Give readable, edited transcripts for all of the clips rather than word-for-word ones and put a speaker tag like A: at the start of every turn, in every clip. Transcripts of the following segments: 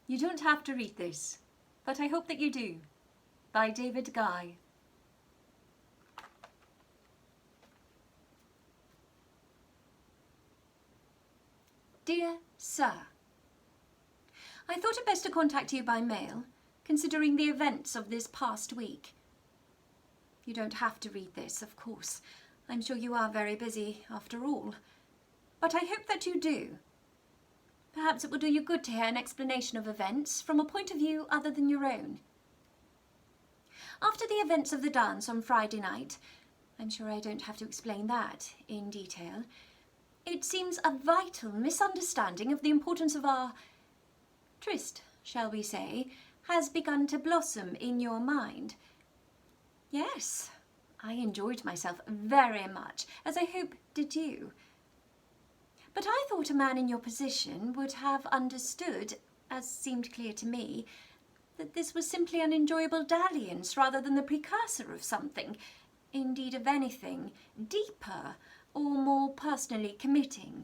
A: You don't have to read this, but I hope that you do. By David Guy. Dear Sir, I thought it best to contact you by mail, considering the events of this past week. You don't have to read this, of course. I'm sure you are very busy, after all. But I hope that you do. Perhaps it will do you good to hear an explanation of events from a point of view other than your own. After the events of the dance on Friday night, I'm sure I don't have to explain that in detail, it seems a vital misunderstanding of the importance of our tryst, shall we say, has begun to blossom in your mind. Yes, I enjoyed myself very much, as I hope did you. But I thought a man in your position would have understood, as seemed clear to me, that this was simply an enjoyable dalliance rather than the precursor of something, indeed of anything, deeper or more personally committing.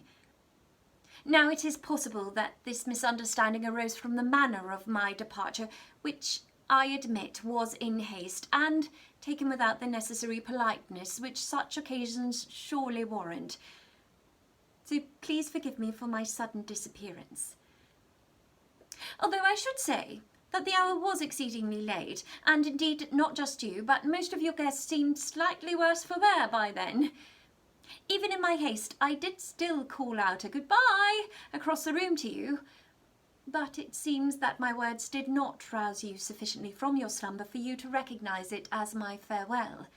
A: Now, it is possible that this misunderstanding arose from the manner of my departure, which I admit was in haste and taken without the necessary politeness which such occasions surely warrant. So please forgive me for my sudden disappearance. Although I should say that the hour was exceedingly late, and indeed not just you, but most of your guests seemed slightly worse for wear by then. Even in my haste, I did still call out a goodbye across the room to you, but it seems that my words did not rouse you sufficiently from your slumber for you to recognise it as my farewell.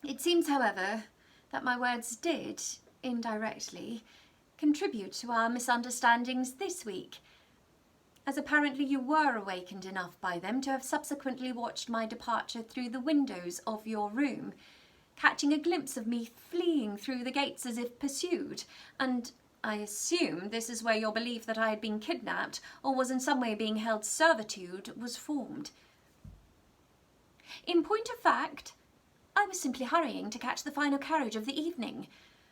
A: It seems, however, that my words did, indirectly, contribute to our misunderstandings this week, as apparently you were awakened enough by them to have subsequently watched my departure through the windows of your room, catching a glimpse of me fleeing through the gates as if pursued, and I assume this is where your belief that I had been kidnapped or was in some way being held servitude was formed. In point of fact, I was simply hurrying to catch the final carriage of the evening,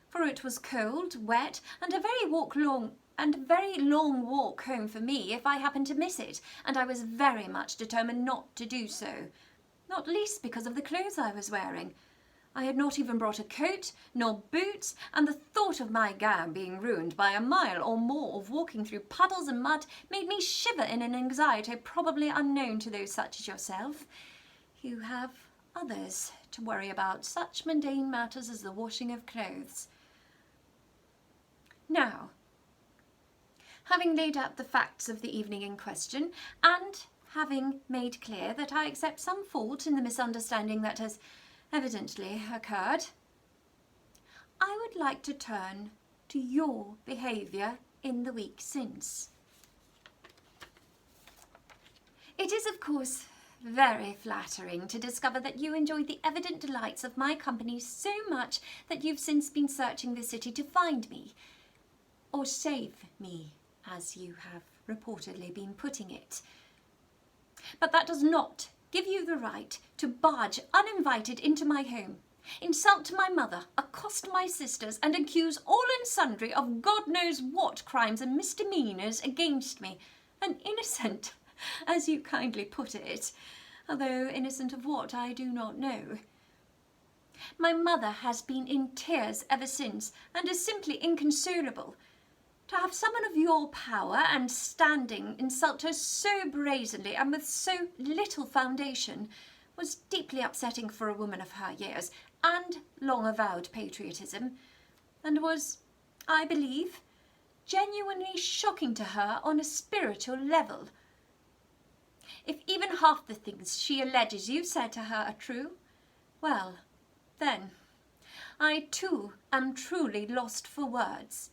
A: for it was cold, wet, and a very long walk home for me if I happened to miss it, and I was very much determined not to do so, not least because of the clothes I was wearing. I had not even brought a coat, nor boots, and the thought of my gown being ruined by a mile or more of walking through puddles and mud made me shiver in an anxiety probably unknown to those such as yourself, who have others to worry about such mundane matters as the washing of clothes. Now, having laid out the facts of the evening in question, and having made clear that I accept some fault in the misunderstanding that has evidently occurred, I would like to turn to your behaviour in the week since. It is, of course, very flattering to discover that you enjoyed the evident delights of my company so much that you've since been searching the city to find me, or save me, as you have reportedly been putting it. But that does not give you the right to barge uninvited into my home, insult my mother, accost my sisters, and accuse all and sundry of God knows what crimes and misdemeanours against me, an innocent, as you kindly put it, although innocent of what I do not know. My mother has been in tears ever since, and is simply inconsolable. To have someone of your power and standing insult her so brazenly and with so little foundation was deeply upsetting for a woman of her years and long avowed patriotism, and was, I believe, genuinely shocking to her on a spiritual level. If even half the things she alleges you said to her are true, well, then, I too am truly lost for words.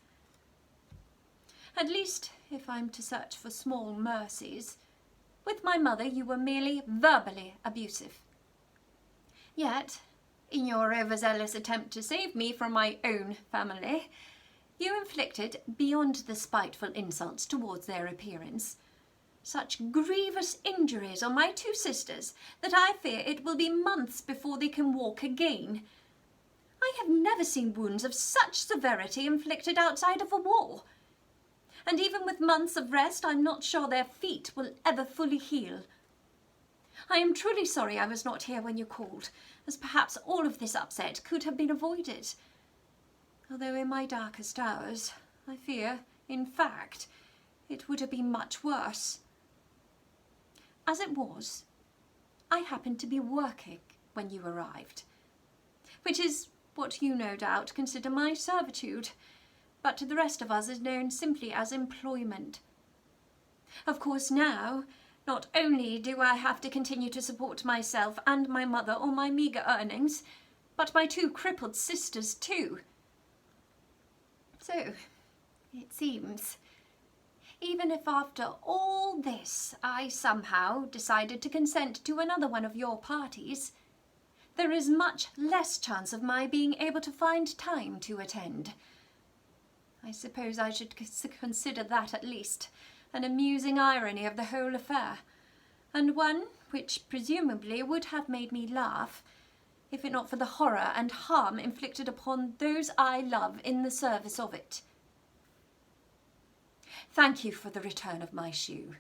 A: At least, if I'm to search for small mercies, with my mother you were merely verbally abusive. Yet, in your overzealous attempt to save me from my own family, you inflicted, beyond the spiteful insults towards their appearance, such grievous injuries on my two sisters that I fear it will be months before they can walk again. I have never seen wounds of such severity inflicted outside of a war. And even with months of rest, I'm not sure their feet will ever fully heal. I am truly sorry I was not here when you called, as perhaps all of this upset could have been avoided. Although in my darkest hours, I fear, in fact, it would have been much worse. As it was, I happened to be working when you arrived, which is what you no doubt consider my servitude, but to the rest of us is known simply as employment. Of course now, not only do I have to continue to support myself and my mother on my meagre earnings, but my 2 crippled sisters too. So, it seems, even if after all this I somehow decided to consent to another one of your parties, there is much less chance of my being able to find time to attend. I suppose I should consider that at least an amusing irony of the whole affair, and one which presumably would have made me laugh, if it not for the horror and harm inflicted upon those I love in the service of it. Thank you for the return of my shoe.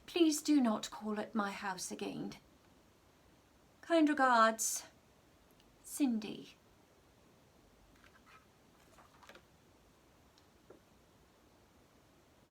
A: Please do not call at my house again. Kind regards, Cindy.